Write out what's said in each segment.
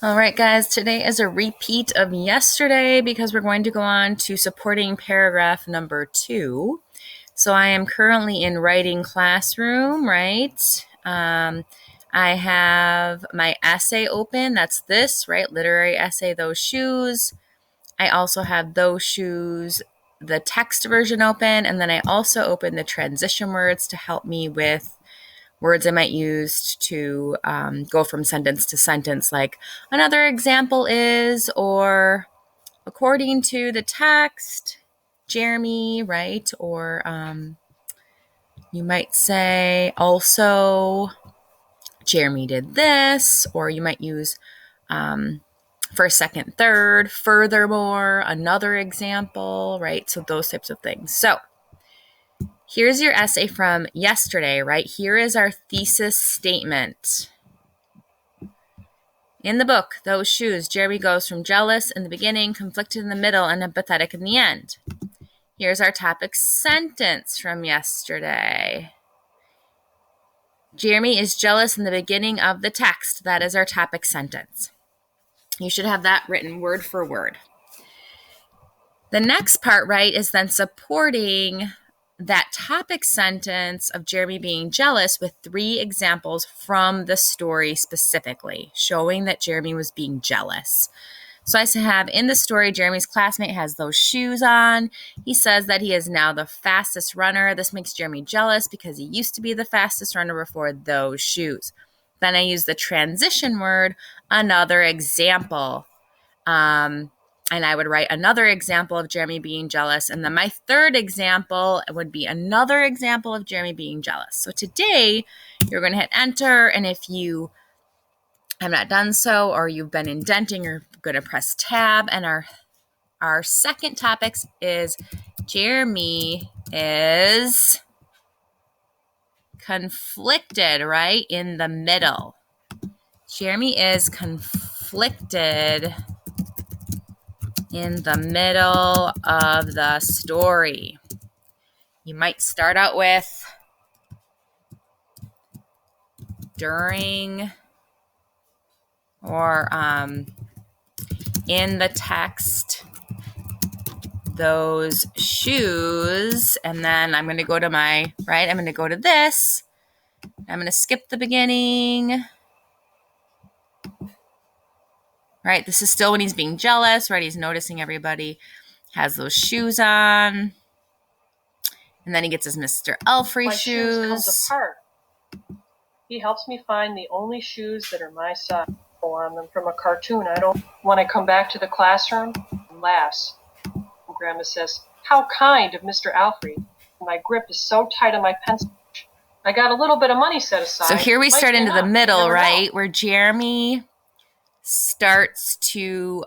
All right, guys, today is a repeat of yesterday because we're going to go on to supporting paragraph number 2. So I am currently in writing classroom, right? I have my essay open. That's this, right? Literary essay, those shoes. I also have those shoes, the text version open, and then I also open the transition words to help me with words I might use to go from sentence to sentence, like another example is, or according to the text, Jeremy, right? Or you might say also, Jeremy did this, or you might use first, second, third, furthermore, another example, right? So those types of things. So here's your essay from yesterday, right? Here is our thesis statement. In the book, Those Shoes, Jeremy goes from jealous in the beginning, conflicted in the middle, and empathetic in the end. Here's our topic sentence from yesterday. Jeremy is jealous in the beginning of the text. That is our topic sentence. You should have that written word for word. The next part, right, is then supporting that topic sentence of Jeremy being jealous with 3 examples from the story specifically, showing that Jeremy was being jealous. So I have in the story, Jeremy's classmate has those shoes on. He says that he is now the fastest runner. This makes Jeremy jealous because he used to be the fastest runner before those shoes. Then I use the transition word, another example. And I would write another example of Jeremy being jealous. And then my third example would be another example of Jeremy being jealous. So today you're going to hit enter. And if you have not done so, or you've been indenting, you're going to press tab. And our second topic is Jeremy is conflicted, right? In the middle. Jeremy is conflicted in the middle of the story. You might start out with during or in the text, those shoes, and then I'm going to go to I'm going to go to this. I'm going to skip the beginning. Right, this is still when he's being jealous, right? He's noticing everybody has those shoes on. And then he gets his Mr. Elfrey shoes. Comes apart. He helps me find the only shoes that are my size on them from a cartoon. When I come back to the classroom, he laughs. And Grandma says, "How kind of Mr. Elfrey. My grip is so tight on my pencil. I got a little bit of money set aside." So here we start into the middle, right? Where Jeremy starts to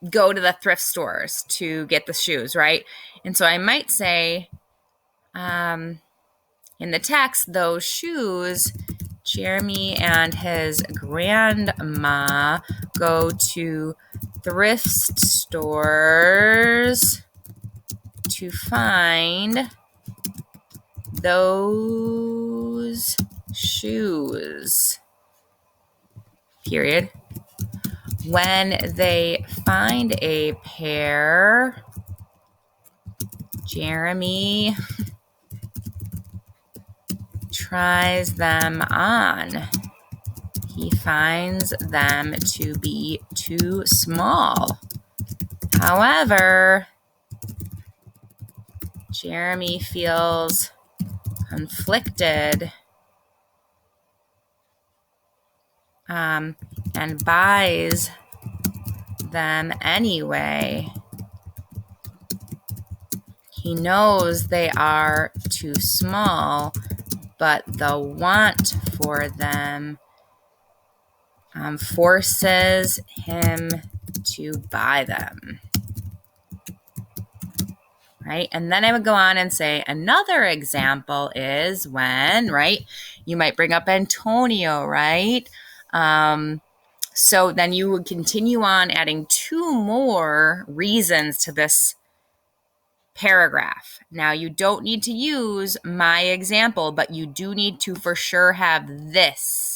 go to the thrift stores to get the shoes, right? And so I might say, in the text, those shoes, Jeremy and his grandma go to thrift stores to find those shoes. Period. When they find a pair, Jeremy tries them on. He finds them to be too small. However, Jeremy feels conflicted and buys them anyway. He knows they are too small, but the want for them forces him to buy them. Right? And then I would go on and say another example is when, right? You might bring up Antonio, right? So then you would continue on adding 2 more reasons to this paragraph. Now, you don't need to use my example, but you do need to for sure have this.